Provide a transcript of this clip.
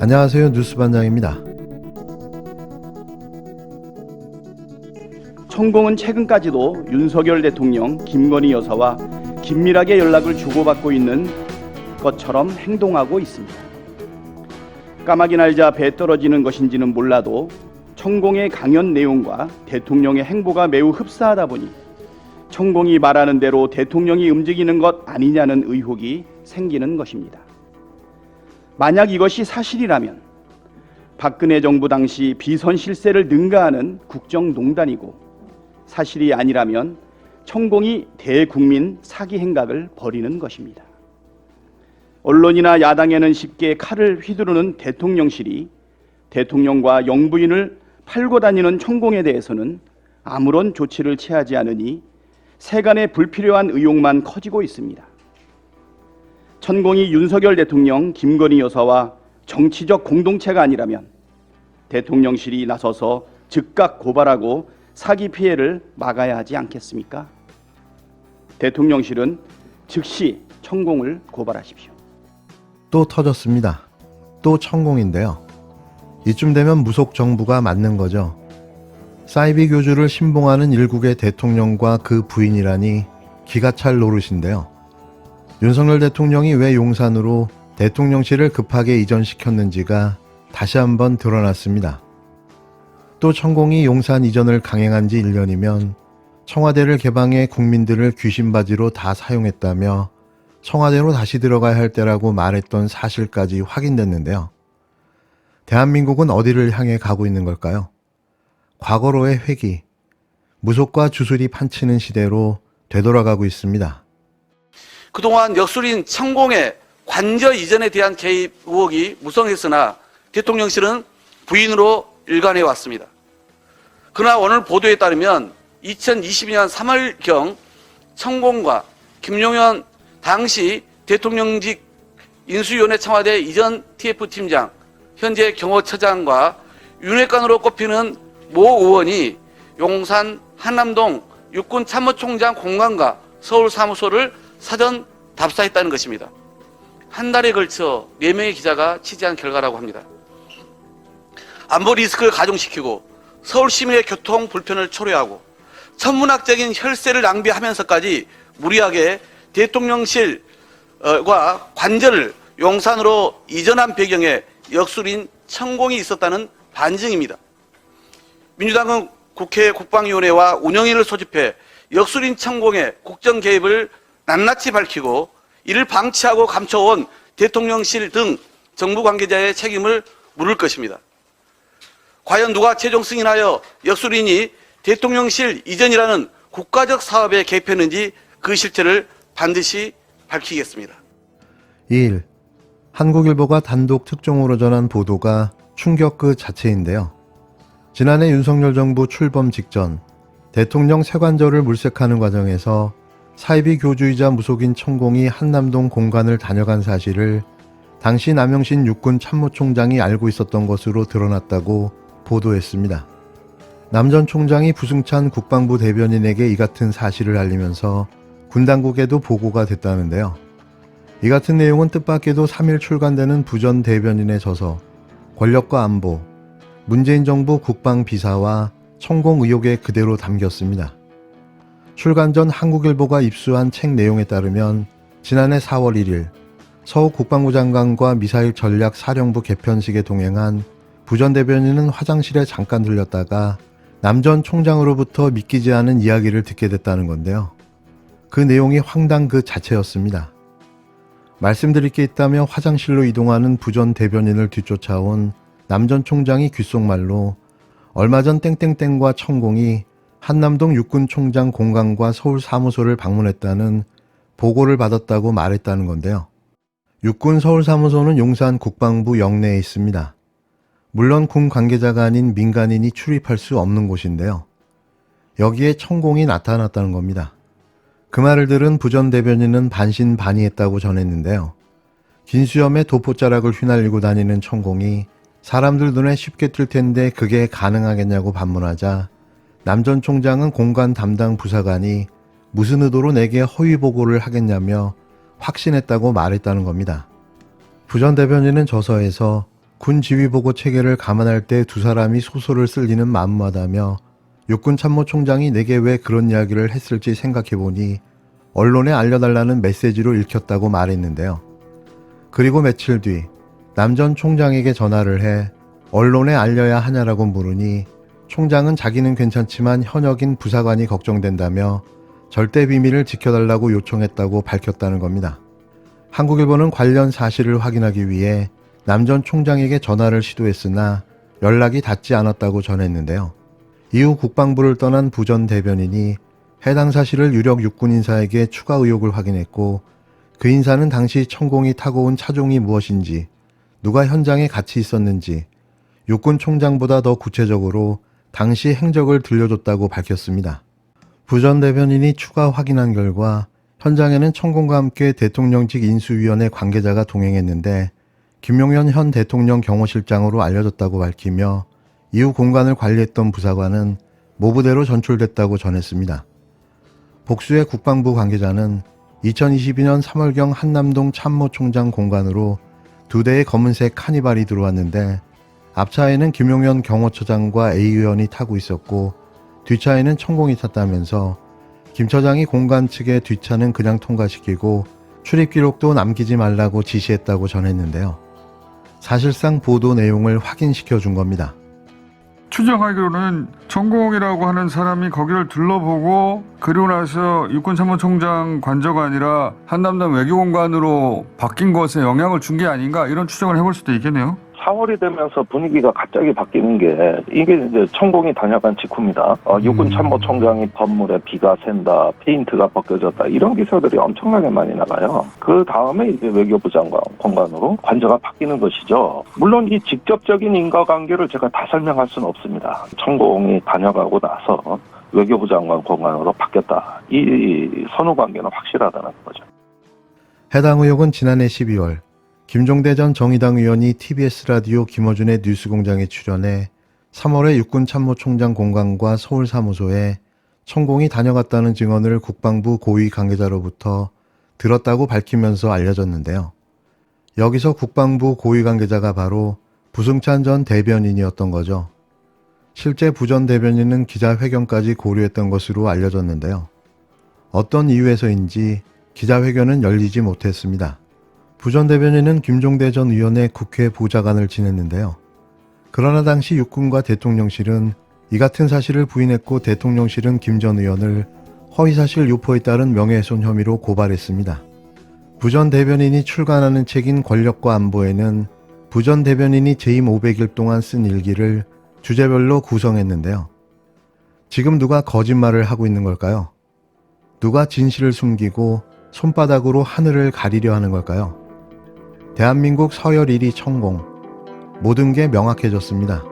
안녕하세요. 뉴스반장입니다. 천공은 최근까지도 윤석열 대통령, 김건희 여사와 긴밀하게 연락을 주고받고 있는 것처럼 행동하고 있습니다. 까마귀 날자 배 떨어지는 것인지는 몰라도 천공의 강연 내용과 대통령의 행보가 매우 흡사하다 보니 천공이 말하는 대로 대통령이 움직이는 것 아니냐는 의혹이 생기는 것입니다. 만약 이것이 사실이라면 박근혜 정부 당시 비선 실세를 능가하는 국정농단이고, 사실이 아니라면 천공이 대국민 사기 행각을 벌이는 것입니다. 언론이나 야당에는 쉽게 칼을 휘두르는 대통령실이 대통령과 영부인을 팔고 다니는 천공에 대해서는 아무런 조치를 취하지 않으니 세간의 불필요한 의혹만 커지고 있습니다. 천공이 윤석열 대통령, 김건희 여사와 정치적 공동체가 아니라면 대통령실이 나서서 즉각 고발하고 사기 피해를 막아야 하지 않겠습니까? 대통령실은 즉시 천공을 고발하십시오. 또 터졌습니다. 또 천공인데요. 이쯤 되면 무속 정부가 맞는 거죠. 사이비 교주를 신봉하는 일국의 대통령과 그 부인이라니 기가 찰 노릇인데요. 윤석열 대통령이 왜 용산으로 대통령실을 급하게 이전시켰는지가 다시 한번 드러났습니다. 또 천공이 용산 이전을 강행한 지 1년이면 청와대를 개방해 국민들을 귀신바지로 다 사용했다며 청와대로 다시 들어가야 할 때라고 말했던 사실까지 확인됐는데요. 대한민국은 어디를 향해 가고 있는 걸까요? 과거로의 회귀, 무속과 주술이 판치는 시대로 되돌아가고 있습니다. 그동안 역술인 천공의 관저 이전에 대한 개입 의혹이 무성했으나 대통령실은 부인으로 일관해 왔습니다. 그러나 오늘 보도에 따르면 2022년 3월경 천공과 김용현 당시 대통령직 인수위원회 청와대 이전 TF팀장, 현재 경호처장과 윤핵관으로 꼽히는 모 의원이 용산 한남동 육군참모총장 공관과 서울 사무소를 사전 답사했다는 것입니다. 한 달에 걸쳐 4명의 기자가 취재한 결과라고 합니다. 안보 리스크를 가중시키고 서울 시민의 교통 불편을 초래하고 천문학적인 혈세를 낭비하면서까지 무리하게 대통령실과 관저를 용산으로 이전한 배경에 역술인 천공이 있었다는 반증입니다. 민주당은 국회 국방위원회와 운영위를 소집해 역술인 천공의 국정 개입을 낱낱이 밝히고 이를 방치하고 감춰온 대통령실 등 정부 관계자의 책임을 물을 것입니다. 과연 누가 최종 승인하여 역술인이 대통령실 이전이라는 국가적 사업에 개입했는지 그 실체를 반드시 밝히겠습니다. 2일, 한국일보가 단독 특종으로 전한 보도가 충격 그 자체인데요. 지난해 윤석열 정부 출범 직전 대통령 세관절을 물색하는 과정에서 사이비 교주이자 무속인 천공이 한남동 공관을 다녀간 사실을 당시 남영신 육군 참모총장이 알고 있었던 것으로 드러났다고 보도했습니다. 남 전 총장이 부승찬 국방부 대변인에게 이 같은 사실을 알리면서 군 당국에도 보고가 됐다는데요. 이 같은 내용은 뜻밖에도 3일 출간되는 부전 대변인에 져서 권력과 안보, 문재인 정부 국방비사와 천공 의혹에 그대로 담겼습니다. 출간 전 한국일보가 입수한 책 내용에 따르면 지난해 4월 1일 서욱 국방부 장관과 미사일 전략 사령부 개편식에 동행한 부전 대변인은 화장실에 잠깐 들렸다가 남 전 총장으로부터 믿기지 않은 이야기를 듣게 됐다는 건데요. 그 내용이 황당 그 자체였습니다. 말씀드릴 게 있다며 화장실로 이동하는 부전 대변인을 뒤쫓아온 남 전 총장이 귓속말로 얼마 전 땡땡땡과 천공이 한남동 육군총장 공관과 서울 사무소를 방문했다는 보고를 받았다고 말했다는 건데요. 육군 서울 사무소는 용산 국방부 영내에 있습니다. 물론 군 관계자가 아닌 민간인이 출입할 수 없는 곳인데요. 여기에 천공이 나타났다는 겁니다. 그 말을 들은 부전 대변인은 반신반의했다고 전했는데요. 긴 수염에 도포자락을 휘날리고 다니는 천공이 사람들 눈에 쉽게 뜰 텐데 그게 가능하겠냐고 반문하자 남 전 총장은 공관 담당 부사관이 무슨 의도로 내게 허위 보고를 하겠냐며 확신했다고 말했다는 겁니다. 부전 대변인은 저서에서 군 지휘보고 체계를 감안할 때 두 사람이 소설을 쓸 리는 만무하다며 육군 참모총장이 내게 왜 그런 이야기를 했을지 생각해보니 언론에 알려달라는 메시지로 읽혔다고 말했는데요. 그리고 며칠 뒤 남 전 총장에게 전화를 해 언론에 알려야 하냐라고 물으니 총장은 자기는 괜찮지만 현역인 부사관이 걱정된다며 절대 비밀을 지켜달라고 요청했다고 밝혔다는 겁니다. 한국일보는 관련 사실을 확인하기 위해 남 전 총장에게 전화를 시도했으나 연락이 닿지 않았다고 전했는데요. 이후 국방부를 떠난 부 전 대변인이 해당 사실을 유력 육군 인사에게 추가 의혹을 확인했고 그 인사는 당시 천공이 타고 온 차종이 무엇인지, 누가 현장에 같이 있었는지, 육군 총장보다 더 구체적으로 당시 행적을 들려줬다고 밝혔습니다. 부 전 대변인이 추가 확인한 결과 현장에는 천공과 함께 대통령직 인수위원회 관계자가 동행했는데 김용현 현 대통령 경호실장으로 알려졌다고 밝히며 이후 공간을 관리했던 부사관은 모부대로 전출됐다고 전했습니다. 복수의 국방부 관계자는 2022년 3월경 한남동 참모총장 공간으로 2대의 검은색 카니발이 들어왔는데 앞차에는 김용현 경호처장과 A 의원이 타고 있었고 뒷차에는 천공이 탔다면서 김 처장이 공간 측의 뒷차는 그냥 통과시키고 출입 기록도 남기지 말라고 지시했다고 전했는데요. 사실상 보도 내용을 확인시켜 준 겁니다. 추정하기로는 천공이라고 하는 사람이 거기를 둘러보고 그리고 나서 육군참모총장 관저가 아니라 한남동 외교공간으로 바뀐 것에 영향을 준 게 아닌가 이런 추정을 해볼 수도 있겠네요. 4월이 되면서 분위기가 갑자기 바뀌는 게 이게 이제 천공이 다녀간 직후입니다. 육군 참모총장이 건물에 비가 샌다, 페인트가 벗겨졌다 이런 기사들이 엄청나게 많이 나가요. 그 다음에 이제 외교부 장관 공간으로 관저가 바뀌는 것이죠. 물론 이 직접적인 인과관계를 제가 다 설명할 수는 없습니다. 천공이 다녀가고 나서 외교부 장관 공간으로 바뀌었다. 이 선후관계는 확실하다는 거죠. 해당 의혹은 지난해 12월 김종대 전 정의당 의원이 TBS 라디오 김어준의 뉴스공장에 출연해 3월에 육군 참모총장 공간과 서울 사무소에 천공이 다녀갔다는 증언을 국방부 고위 관계자로부터 들었다고 밝히면서 알려졌는데요. 여기서 국방부 고위 관계자가 바로 부승찬 전 대변인이었던 거죠. 실제 부 전 대변인은 기자회견까지 고려했던 것으로 알려졌는데요. 어떤 이유에서인지 기자회견은 열리지 못했습니다. 부 전 대변인은 김종대 전 의원의 국회 보좌관을 지냈는데요. 그러나 당시 육군과 대통령실은 이 같은 사실을 부인했고 대통령실은 김 전 의원을 허위사실 유포에 따른 명예훼손 혐의로 고발했습니다. 부 전 대변인이 출간하는 책인 권력과 안보에는 부 전 대변인이 재임 500일 동안 쓴 일기를 주제별로 구성했는데요. 지금 누가 거짓말을 하고 있는 걸까요? 누가 진실을 숨기고 손바닥으로 하늘을 가리려 하는 걸까요? 대한민국 서열 1위 천공. 모든 게 명확해졌습니다.